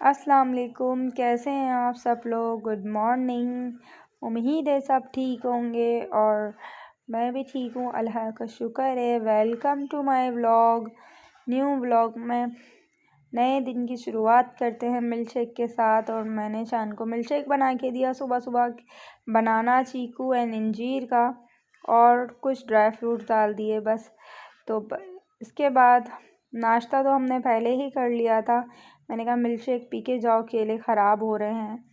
अस्सलाम वालेकुम। कैसे हैं आप सब लोग? Good morning. उम्मीद है सब ठीक होंगे और मैं भी ठीक हूँ, अल्लाह का शुक्र है। Welcome to my vlog. New vlog में नए दिन की शुरुआत करते हैं मिल्क शेक के साथ। और मैंने शान को मिल्क शेक बना के दिया सुबह सुबह, बनाना, चीकू एंड अंजीर का, और कुछ ड्राई फ्रूट डाल दिए बस। तो इसके बाद नाश्ता तो हमने पहले ही कर लिया था। मैंने कहा मिल्क शेक पी के जाओ, केले ख़राब हो रहे हैं।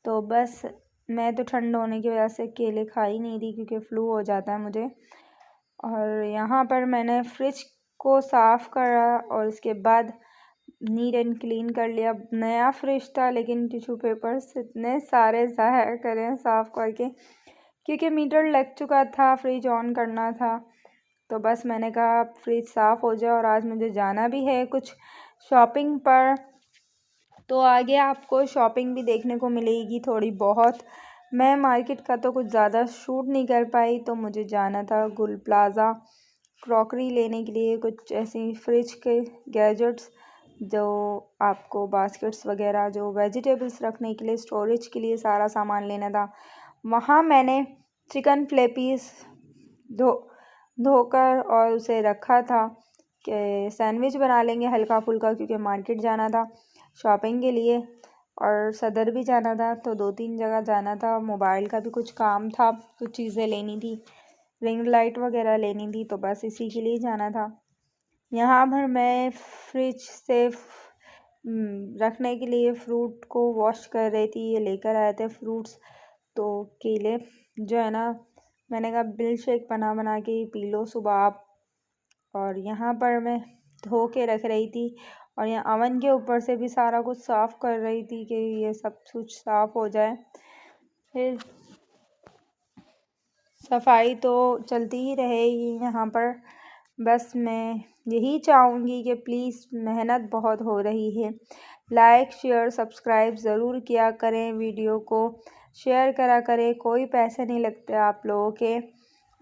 तो बस मैं तो ठंड होने की वजह से केले खा ही नहीं रही, क्योंकि फ्लू हो जाता है मुझे। और यहाँ पर मैंने फ्रिज को साफ़ करा और इसके बाद नीट एंड क्लीन कर लिया। नया फ्रिज था, लेकिन टिश्यू पेपर्स इतने सारे ज़ाया करें साफ़ करके, क्योंकि मीटर लग चुका था, फ्रिज ऑन करना था। तो बस मैंने कहा फ्रिज साफ़ हो जाए, और आज मुझे जाना भी है कुछ शॉपिंग पर। तो आगे आपको शॉपिंग भी देखने को मिलेगी थोड़ी बहुत। मैं मार्केट का तो कुछ ज़्यादा शूट नहीं कर पाई, तो मुझे जाना था गुल प्लाज़ा क्रॉकरी लेने के लिए, कुछ ऐसी फ्रिज के गैजेट्स, जो आपको बास्केट्स वगैरह, जो वेजिटेबल्स रखने के लिए, स्टोरेज के लिए सारा सामान लेना था। वहाँ मैंने चिकन फ्लेपीस धोकर और उसे रखा था कि सैंडविच बना लेंगे हल्का फुल्का, क्योंकि मार्केट जाना था शॉपिंग के लिए और सदर भी जाना था। तो 2-3 जगह जाना था। मोबाइल का भी कुछ काम था, कुछ चीज़ें लेनी थी, रिंग लाइट वगैरह लेनी थी, तो बस इसी के लिए जाना था। यहाँ पर मैं फ्रिज से रखने के लिए फ़्रूट को वॉश कर रही थी। ये लेकर आए थे फ्रूट्स, तो केले जो है ना, मैंने कहा मिल्क शेक बना बना के ही पी लो सुबह आप। और यहाँ पर मैं धो के रख रही थी, और यहाँ अवन के ऊपर से भी सारा कुछ साफ़ कर रही थी कि ये सब कुछ साफ़ हो जाए। फिर सफाई तो चलती ही रहेगी यहाँ पर। बस मैं यही चाहूँगी कि प्लीज़, मेहनत बहुत हो रही है, लाइक शेयर सब्सक्राइब ज़रूर किया करें, वीडियो को शेयर करा करें, कोई पैसे नहीं लगते आप लोगों के।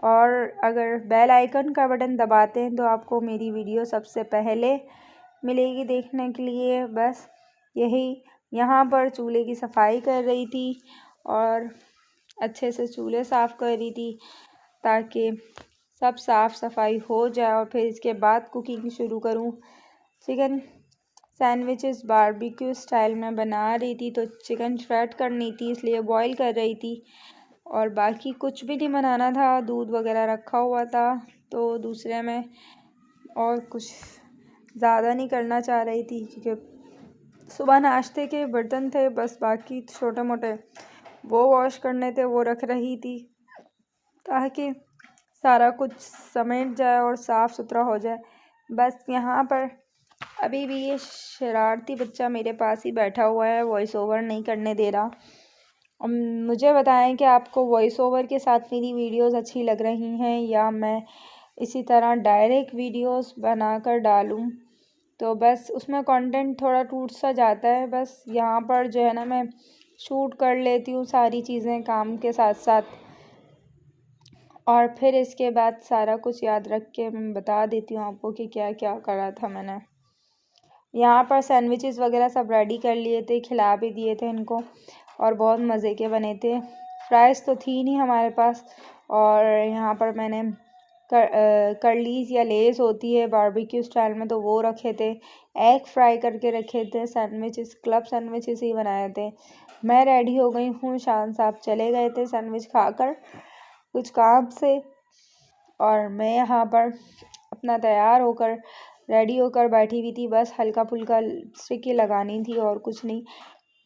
और अगर बेल आइकन का बटन दबाते हैं तो आपको मेरी वीडियो सबसे पहले मिलेगी देखने के लिए। बस यही, यहाँ पर चूल्हे की सफाई कर रही थी और अच्छे से चूल्हे साफ़ कर रही थी, ताकि सब साफ़ सफाई हो जाए और फिर इसके बाद कुकिंग शुरू करूँ। चिकन सैंडविचेस बारबेक्यू स्टाइल में बना रही थी, तो चिकन फ्राइड करनी थी, इसलिए बॉईल कर रही थी। और बाकी कुछ भी नहीं बनाना था, दूध वगैरह रखा हुआ था, तो दूसरे में और कुछ ज़्यादा नहीं करना चाह रही थी, क्योंकि सुबह नाश्ते के बर्तन थे बस, बाकी छोटे मोटे वो वॉश करने थे, वो रख रही थी, ताकि सारा कुछ समेट जाए और साफ़ सुथरा हो जाए। बस यहाँ पर अभी भी ये शरारती बच्चा मेरे पास ही बैठा हुआ है, वॉइस ओवर नहीं करने दे रहा। मुझे बताएं कि आपको वॉइस ओवर के साथ मेरी वीडियोस अच्छी लग रही हैं, या मैं इसी तरह डायरेक्ट वीडियोस बनाकर डालूं। तो बस उसमें कंटेंट थोड़ा टूट सा जाता है। बस यहाँ पर जो है ना, मैं शूट कर लेती हूँ सारी चीज़ें काम के साथ साथ, और फिर इसके बाद सारा कुछ याद रख के मैं बता देती हूँ आपको कि क्या क्या करा था मैंने। यहाँ पर सैंडविचेस वगैरह सब रेडी कर लिए थे, खिला भी दिए थे इनको, और बहुत मज़े के बने थे। फ्राइज़ तो थी नहीं हमारे पास, और यहाँ पर मैंने कर्लीज़ या लेस होती है बारबेक्यू स्टाइल में, तो वो रखे थे। एग फ्राई करके रखे थे। सैंडविचेस क्लब सैंडविचेस ही बनाए थे। मैं रेडी हो गई हूँ, शान साहब चले गए थे सैंडविच खाकर कुछ काम से, और मैं यहाँ पर अपना तैयार होकर रेडी होकर बैठी हुई थी। बस हल्का फुल्का लिपस्टिक ही लगानी थी और कुछ नहीं।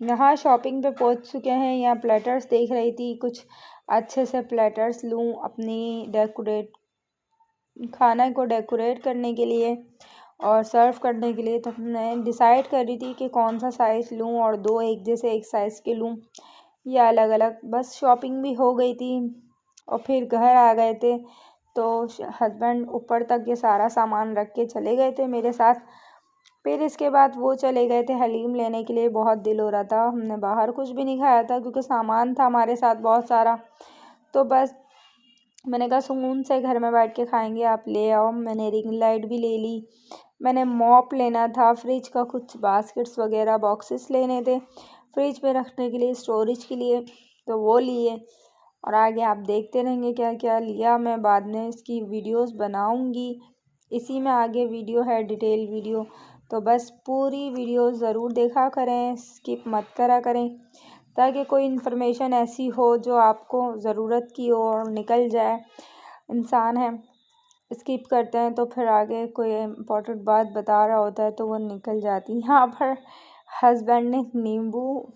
यहाँ शॉपिंग पे पहुँच चुके हैं। यहाँ प्लेटर्स देख रही थी, कुछ अच्छे से प्लेटर्स लूँ अपनी खाना को डेकोरेट करने के लिए और सर्व करने के लिए। तो मैं डिसाइड कर रही थी कि कौन सा साइज़ लूँ, और दो एक जैसे एक साइज़ के लूँ या अलग अलग। बस शॉपिंग भी हो गई थी और फिर घर आ गए थे, तो हस्बैंड ऊपर तक ये सारा सामान रख के चले गए थे मेरे साथ। फिर इसके बाद वो चले गए थे हलीम लेने के लिए। बहुत दिल हो रहा था, हमने बाहर कुछ भी नहीं खाया था, क्योंकि सामान था हमारे साथ बहुत सारा। तो बस मैंने कहा सुकून से घर में बैठ के खाएंगे, आप ले आओ। मैंने रिंग लाइट भी ले ली, मैंने मॉप लेना था, फ्रिज का कुछ बास्केट्स वगैरह बॉक्सेस लेने थे फ्रिज में रखने के लिए, स्टोरेज के लिए, तो वो लिए। और आगे आप देखते रहेंगे क्या क्या लिया। मैं बाद में इसकी वीडियोस बनाऊंगी, इसी में आगे वीडियो है, डिटेल वीडियो। तो बस पूरी वीडियो ज़रूर देखा करें, स्किप मत करा करें, ताकि कोई इन्फॉर्मेशन ऐसी हो जो आपको ज़रूरत की हो और निकल जाए। इंसान है, स्किप करते हैं तो फिर आगे कोई इम्पोर्टेंट बात बता रहा होता है तो वो निकल जाती है। यहाँ पर हस्बैंड ने नींबू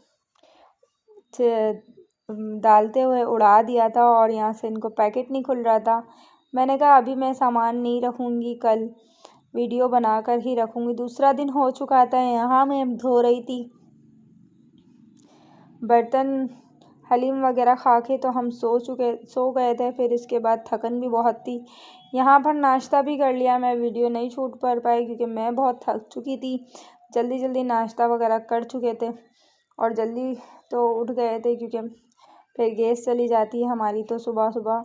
डालते हुए उड़ा दिया था और यहाँ से इनको पैकेट नहीं खुल रहा था। मैंने कहा अभी मैं सामान नहीं रखूँगी, कल वीडियो बनाकर ही रखूँगी। दूसरा दिन हो चुका था, यहाँ मैं धो रही थी बर्तन, हलीम वगैरह खा के तो हम सो गए थे। फिर इसके बाद थकन भी बहुत थी। यहाँ पर नाश्ता भी कर लिया। मैं वीडियो नहीं शूट कर पाई क्योंकि मैं बहुत थक चुकी थी। जल्दी जल्दी नाश्ता वगैरह कर चुके थे और जल्दी तो उठ गए थे क्योंकि फिर गैस चली जाती है हमारी तो सुबह सुबह।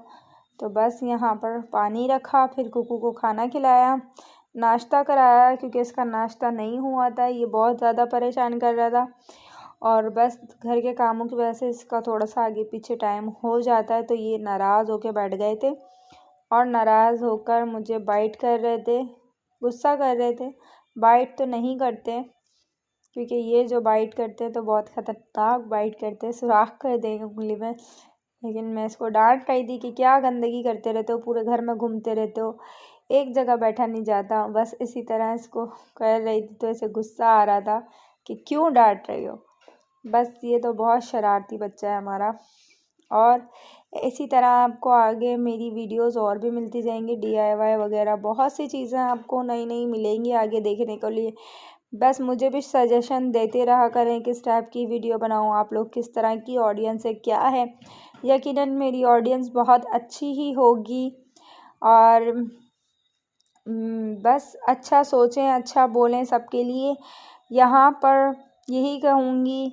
तो बस यहाँ पर पानी रखा, फिर कुकू को खाना खिलाया, नाश्ता कराया क्योंकि इसका नाश्ता नहीं हुआ था। ये बहुत ज़्यादा परेशान कर रहा था और बस घर के कामों की वजह से इसका थोड़ा सा आगे पीछे टाइम हो जाता है। तो ये नाराज़ होकर बैठ गए थे और नाराज़ होकर मुझे बाइट कर रहे थे, गुस्सा कर रहे थे। बाइट तो नहीं करते क्योंकि ये जो बाइट करते हैं तो बहुत ख़तरनाक बाइट करते हैं, सुराख कर देंगे उंगली में। लेकिन मैं इसको डांट रही थी कि क्या गंदगी करते रहते हो, पूरे घर में घूमते रहते हो, एक जगह बैठा नहीं जाता। बस इसी तरह इसको कर रही थी तो इसे गुस्सा आ रहा था कि क्यों डांट रही हो। बस ये तो बहुत शरारती बच्चा है हमारा। और इसी तरह आपको आगे मेरी वीडियोस और भी मिलती जाएंगी, DIY वगैरह बहुत सी चीज़ें आपको नई नई मिलेंगी आगे देखने के लिए। बस मुझे भी सजेशन देते रहा करें किस टाइप की वीडियो बनाऊँ, आप लोग किस तरह की ऑडियंस है, क्या है। यकीनन मेरी ऑडियंस बहुत अच्छी ही होगी और बस अच्छा सोचें, अच्छा बोलें सबके लिए। यहाँ पर यही कहूँगी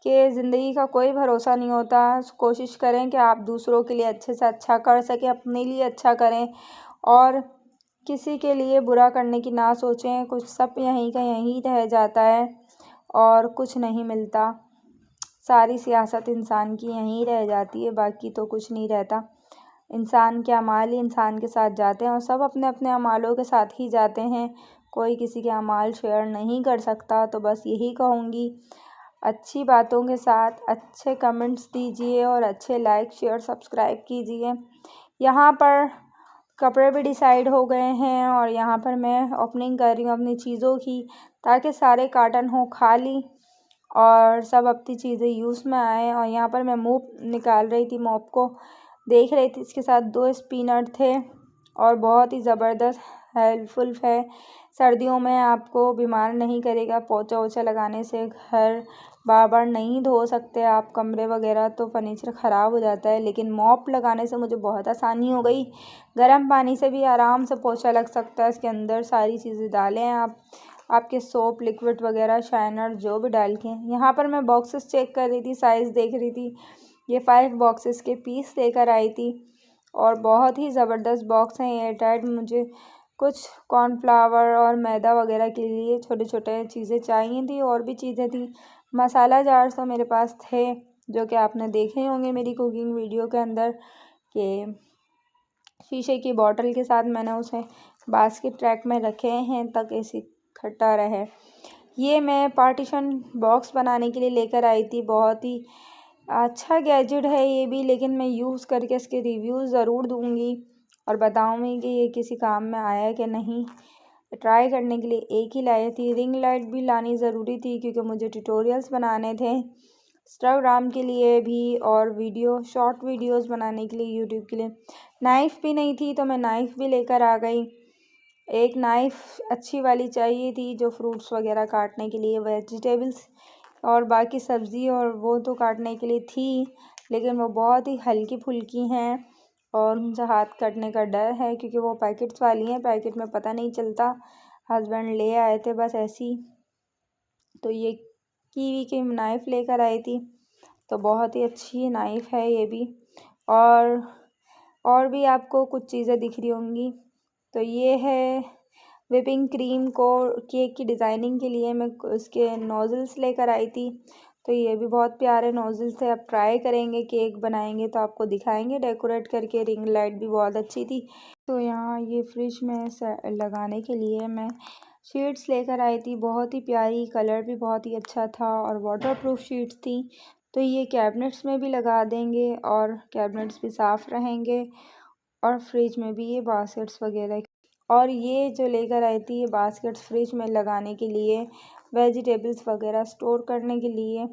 कि ज़िंदगी का कोई भरोसा नहीं होता। कोशिश करें कि आप दूसरों के लिए अच्छे से अच्छा कर सकें, अपने लिए अच्छा करें और किसी के लिए बुरा करने की ना सोचें। कुछ सब यहीं का यहीं रह जाता है और कुछ नहीं मिलता। सारी सियासत इंसान की यहीं रह जाती है, बाकी तो कुछ नहीं रहता। इंसान के अमाल ही इंसान के साथ जाते हैं और सब अपने अपने अमालों के साथ ही जाते हैं। कोई किसी के अमाल शेयर नहीं कर सकता। तो बस यही कहूँगी, अच्छी बातों के साथ अच्छे कमेंट्स दीजिए और अच्छे लाइक शेयर सब्सक्राइब कीजिए। यहाँ पर कपड़े भी डिसाइड हो गए हैं और यहाँ पर मैं ओपनिंग कर रही हूँ अपनी चीज़ों की, ताकि सारे कार्टन हो खाली और सब अपनी चीज़ें यूज़ में आए। और यहाँ पर मैं मोप निकाल रही थी, मोप को देख रही थी, इसके साथ 2 स्पिनर थे और बहुत ही ज़बरदस्त हेल्पफुल है। सर्दियों में आपको बीमार नहीं करेगा, पोंछा वोछा लगाने से घर बार बार नहीं धो सकते आप कमरे वगैरह, तो फर्नीचर ख़राब हो जाता है। लेकिन मॉप लगाने से मुझे बहुत आसानी हो गई। गर्म पानी से भी आराम से पोंछा लग सकता है। इसके अंदर सारी चीज़ें डालें आप, आपके सोप लिक्विड वगैरह शाइनर जो भी डाल के। यहाँ पर मैं बॉक्सेस चेक कर रही थी, साइज़ देख रही थी। ये 5 बॉक्सेस के पीस लेकर आई थी और बहुत ही ज़बरदस्त बॉक्स हैं एयरटाइट। मुझे कुछ कॉर्नफ्लावर और मैदा वगैरह के लिए छोटे छोटे चीज़ें चाहिए थी और भी चीज़ें थी। मसाला जार्स तो मेरे पास थे जो कि आपने देखे होंगे मेरी कुकिंग वीडियो के अंदर, कि शीशे की बॉटल के साथ मैंने उसे बास्केट ट्रैक में रखे हैं ताकि इकट्ठा रहे। ये मैं पार्टीशन बॉक्स बनाने के लिए लेकर आई थी। बहुत ही अच्छा गैजेट है ये भी, लेकिन मैं यूज़ करके इसके रिव्यूज़ ज़रूर दूँगी और बताऊँगी कि ये किसी काम में आया है कि नहीं। ट्राई करने के लिए एक ही लाई थी। रिंग लाइट भी लानी ज़रूरी थी क्योंकि मुझे ट्यूटोरियल्स बनाने थे इंस्टाग्राम के लिए भी और शॉर्ट वीडियोस बनाने के लिए यूट्यूब के लिए। नाइफ़ भी नहीं थी तो मैं नाइफ़ भी लेकर आ गई। एक नाइफ़ अच्छी वाली चाहिए थी जो फ्रूट्स वगैरह काटने के लिए, वेजिटेबल्स और बाकी सब्ज़ी और वो तो काटने के लिए थी, लेकिन वो बहुत ही हल्की फुल्की हैं और उनसे हाथ कटने का डर है क्योंकि वो पैकेट्स वाली हैं, पैकेट में पता नहीं चलता। हस्बैंड ले आए थे बस ऐसे ही। तो ये कीवी की नाइफ़ लेकर आई थी, तो बहुत ही अच्छी नाइफ़ है ये भी। और भी आपको कुछ चीज़ें दिख रही होंगी। तो ये है व्हिपिंग क्रीम को केक की डिज़ाइनिंग के लिए मैं उसके नोज़ल्स लेकर आई थी। तो ये भी बहुत प्यारे नोज़ल्स थे। अब ट्राई करेंगे, केक बनाएंगे तो आपको दिखाएंगे डेकोरेट करके। रिंग लाइट भी बहुत अच्छी थी। तो यहाँ ये फ्रिज में लगाने के लिए मैं शीट्स लेकर आई थी, बहुत ही प्यारी, कलर भी बहुत ही अच्छा था और वाटरप्रूफ शीट्स थी। तो ये कैबिनेट्स में भी लगा देंगे और कैबिनेट्स भी साफ़ रहेंगे और फ्रिज में भी ये बास्केट्स वगैरह। और ये जो लेकर आई थी ये बास्केट्स फ्रिज में लगाने के लिए, वेजिटेबल्स वगैरह स्टोर करने के लिए।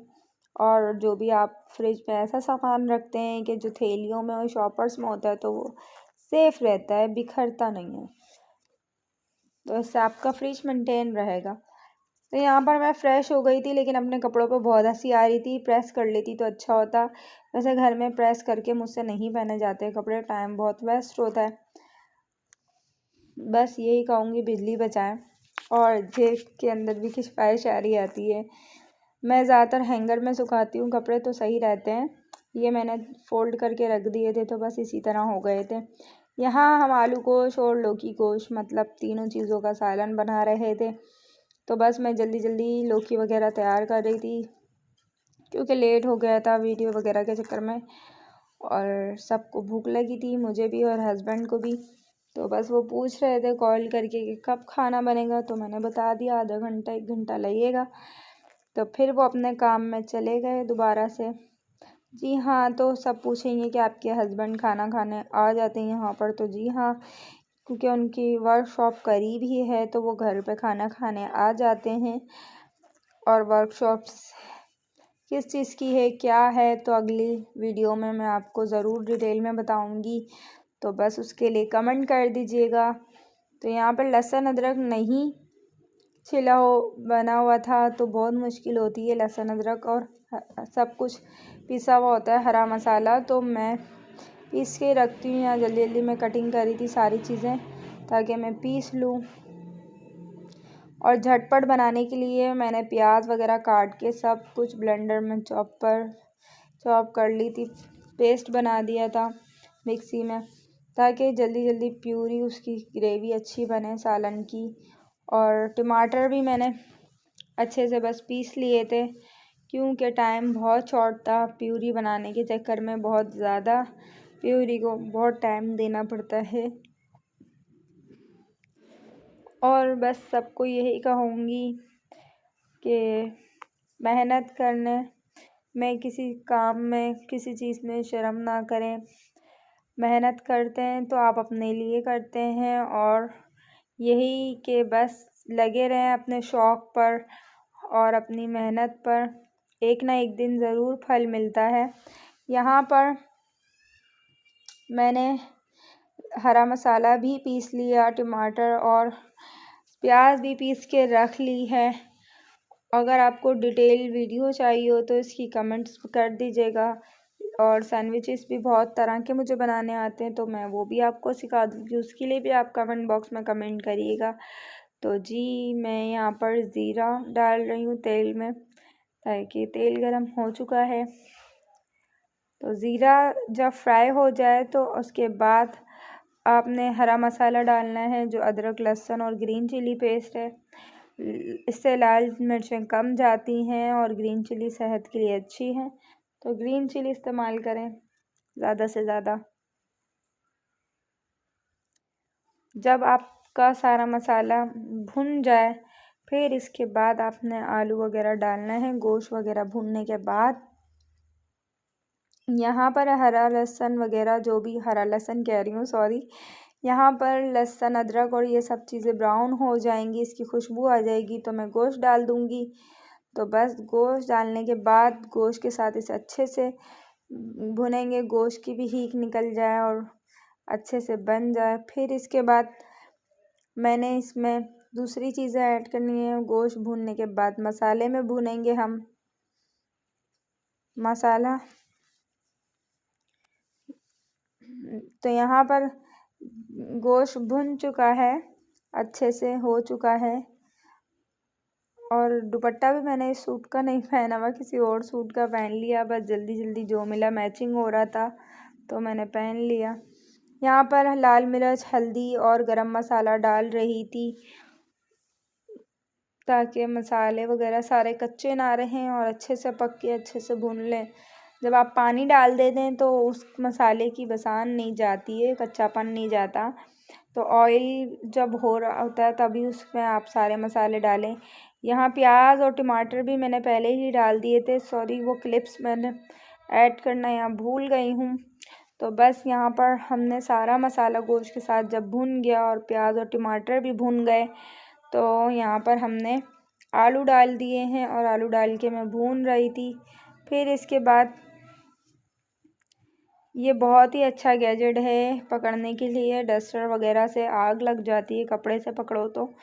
और जो भी आप फ्रिज में ऐसा सामान रखते हैं कि जो थैलियों में और शॉपर्स में होता है तो वो सेफ़ रहता है, बिखरता नहीं है, तो इससे आपका फ्रिज मेंटेन रहेगा। तो यहाँ पर मैं फ़्रेश हो गई थी, लेकिन अपने कपड़ों पे बहुत हंसी आ रही थी। प्रेस कर लेती तो अच्छा होता, वैसे घर में प्रेस करके मुझसे नहीं पहने जाते कपड़े, टाइम बहुत वेस्ट होता है। बस यही कहूँगी, बिजली बचाएं। और जेब के अंदर भी खिंचवाई आ रही आती है। मैं ज़्यादातर हैंगर में सुखाती हूँ कपड़े, तो सही रहते हैं। ये मैंने फ़ोल्ड करके रख दिए थे तो बस इसी तरह हो गए थे। यहाँ हम आलू गोश और लौकी गोश, मतलब तीनों चीज़ों का सालन बना रहे थे। तो बस मैं जल्दी जल्दी लौकी वगैरह तैयार कर रही थी, क्योंकि लेट हो गया था वीडियो वगैरह के चक्कर में। और सबको भूख लगी थी, मुझे भी और हस्बैंड को भी। तो बस वो पूछ रहे थे कॉल करके कि कब खाना बनेगा, तो मैंने बता दिया आधा घंटा 1 घंटा लगेगा। तो फिर वो अपने काम में चले गए दोबारा से। जी हाँ, तो सब पूछेंगे कि आपके हस्बैंड खाना खाने आ जाते हैं यहाँ पर, तो जी हाँ, क्योंकि उनकी वर्कशॉप करीब ही है तो वो घर पे खाना खाने आ जाते हैं। और वर्कशॉप्स किस चीज़ की है, क्या है, तो अगली वीडियो में मैं आपको ज़रूर डिटेल में बताऊंगी। तो बस उसके लिए कमेंट कर दीजिएगा। तो यहाँ पर लहसुन अदरक नहीं छिला हो बना हुआ था, तो बहुत मुश्किल होती है। लहसुन अदरक और सब कुछ पिसा हुआ होता है, हरा मसाला, तो मैं पीस के रखती हूँ। यहाँ जल्दी जल्दी मैं कटिंग करी थी सारी चीज़ें ताकि मैं पीस लूँ। और झटपट बनाने के लिए मैंने प्याज वगैरह काट के सब कुछ ब्लेंडर में चॉप कर ली थी, पेस्ट बना दिया था मिक्सी में, ताकि जल्दी जल्दी प्यूरी उसकी ग्रेवी अच्छी बने सालन की। और टमाटर भी मैंने अच्छे से बस पीस लिए थे, क्योंकि टाइम बहुत शॉर्ट था। प्यूरी बनाने के चक्कर में बहुत ज़्यादा प्यूरी को बहुत टाइम देना पड़ता है। और बस सबको यही कहूँगी कि मेहनत करने में, किसी काम में, किसी चीज़ में शर्म ना करें। मेहनत करते हैं तो आप अपने लिए करते हैं, और यही कि बस लगे रहें अपने शौक़ पर और अपनी मेहनत पर। एक ना एक दिन ज़रूर फल मिलता है। यहाँ पर मैंने हरा मसाला भी पीस लिया, टमाटर और प्याज भी पीस के रख ली है। अगर आपको डिटेल वीडियो चाहिए हो तो इसकी कमेंट्स कर दीजिएगा। और सैंडविचेस भी बहुत तरह के मुझे बनाने आते हैं, तो मैं वो भी आपको सिखा दूँगी, उसके लिए भी आप कमेंट बॉक्स में कमेंट करिएगा। तो जी, मैं यहाँ पर ज़ीरा डाल रही हूँ तेल में, ताकि तेल गरम हो चुका है। तो ज़ीरा जब फ्राई हो जाए तो उसके बाद आपने हरा मसाला डालना है, जो अदरक, लहसुन और ग्रीन चिली पेस्ट है। इससे लाल मिर्चें कम जाती हैं और ग्रीन चिली सेहत के लिए अच्छी है, तो ग्रीन चिली इस्तेमाल करें ज़्यादा से ज़्यादा। जब आपका सारा मसाला भुन जाए, फिर इसके बाद आपने आलू वगैरह डालना है। गोश्त वगैरह भुनने के बाद यहाँ पर हरा लहसुन वगैरह, जो भी हरा लहसुन कह रही हूँ, सॉरी, यहाँ पर लहसुन, अदरक और ये सब चीज़ें ब्राउन हो जाएंगी, इसकी खुशबू आ जाएगी, तो मैं गोश्त डाल दूँगी। तो बस गोश्त डालने के बाद गोश्त के साथ इसे अच्छे से भुनेंगे, गोश्त की भी हीक निकल जाए और अच्छे से बन जाए। फिर इसके बाद मैंने इसमें दूसरी चीज़ें ऐड करनी है। गोश्त भूनने के बाद मसाले में भूनेंगे हम मसाला। तो यहाँ पर गोश्त भुन चुका है, अच्छे से हो चुका है। और दुपट्टा भी मैंने इस सूट का नहीं पहना हुआ, किसी और सूट का पहन लिया, बस जल्दी जल्दी जो मिला मैचिंग हो रहा था तो मैंने पहन लिया। यहाँ पर लाल मिर्च, हल्दी और गरम मसाला डाल रही थी ताकि मसाले वगैरह सारे कच्चे ना रहें और अच्छे से पक के अच्छे से भून लें। जब आप पानी डाल देते हैं तो उस मसाले की बसान नहीं जाती है, कच्चापन नहीं जाता। तो ऑयल जब हो रहा होता है तभी उसमें आप सारे मसाले डालें। यहाँ प्याज और टमाटर भी मैंने पहले ही डाल दिए थे, सॉरी वो क्लिप्स मैंने ऐड करना यहाँ भूल गई हूँ। तो बस यहाँ पर हमने सारा मसाला गोश्त के साथ जब भुन गया और प्याज और टमाटर भी भुन गए तो यहाँ पर हमने आलू डाल दिए हैं और आलू डाल के मैं भून रही थी। फिर इसके बाद ये बहुत ही अच्छा गैजेट है पकड़ने के लिए, डस्टर वगैरह से आग लग जाती है, कपड़े से पकड़ो तो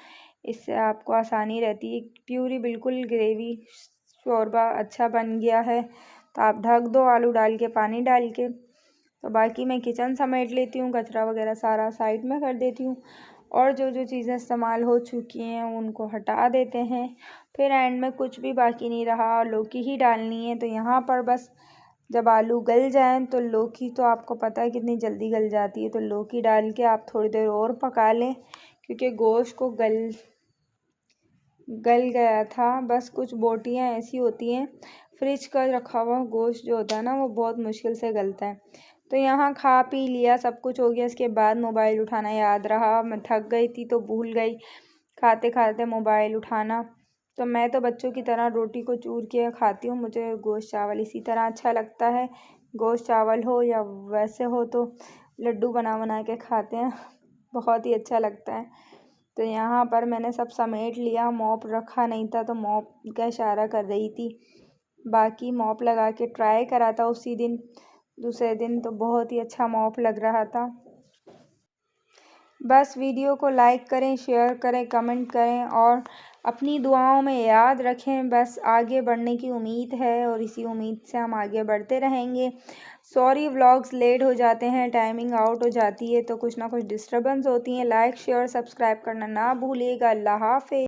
इससे आपको आसानी रहती है। प्यूरी बिल्कुल ग्रेवी शोरबा अच्छा बन गया है। तो आप ढक दो आलू डाल के, पानी डाल के। तो बाकी मैं किचन समेट लेती हूँ, कचरा वगैरह सारा साइड में कर देती हूँ और जो जो चीज़ें इस्तेमाल हो चुकी हैं उनको हटा देते हैं। फिर एंड में कुछ भी बाकी नहीं रहा, लौकी ही डालनी है। तो यहाँ पर बस जब आलू गल जाएं तो लौकी तो आपको पता है कितनी जल्दी गल जाती है, तो लौकी डाल के आप थोड़ी देर और पका लें क्योंकि गोश्त को गल गया था। बस कुछ बोटियाँ ऐसी होती हैं, फ्रिज का रखा हुआ गोश्त जो होता है ना वो बहुत मुश्किल से गलता है। तो यहाँ खा पी लिया, सब कुछ हो गया। इसके बाद मोबाइल उठाना याद रहा, मैं थक गई थी तो भूल गई खाते खाते मोबाइल उठाना। तो मैं तो बच्चों की तरह रोटी को चूर के खाती हूँ, मुझे गोश्त चावल इसी तरह अच्छा लगता है। गोश्त चावल हो या वैसे हो तो लड्डू बना बना के खाते हैं, बहुत ही अच्छा लगता है। तो यहाँ पर मैंने सब समेट लिया, मॉप रखा नहीं था तो मॉप का इशारा कर रही थी। बाकी मॉप लगा के ट्राई करा था उसी दिन, दूसरे दिन तो बहुत ही अच्छा मॉप लग रहा था। बस वीडियो को लाइक करें, शेयर करें, कमेंट करें और अपनी दुआओं में याद रखें। बस आगे बढ़ने की उम्मीद है और इसी उम्मीद से हम आगे बढ़ते रहेंगे। सॉरी व्लॉग्स लेट हो जाते हैं, टाइमिंग आउट हो जाती है तो कुछ ना कुछ डिस्टर्बेंस होती हैं। लाइक शेयर सब्सक्राइब करना ना भूलिएगा। अल्लाह हाफ़िज़।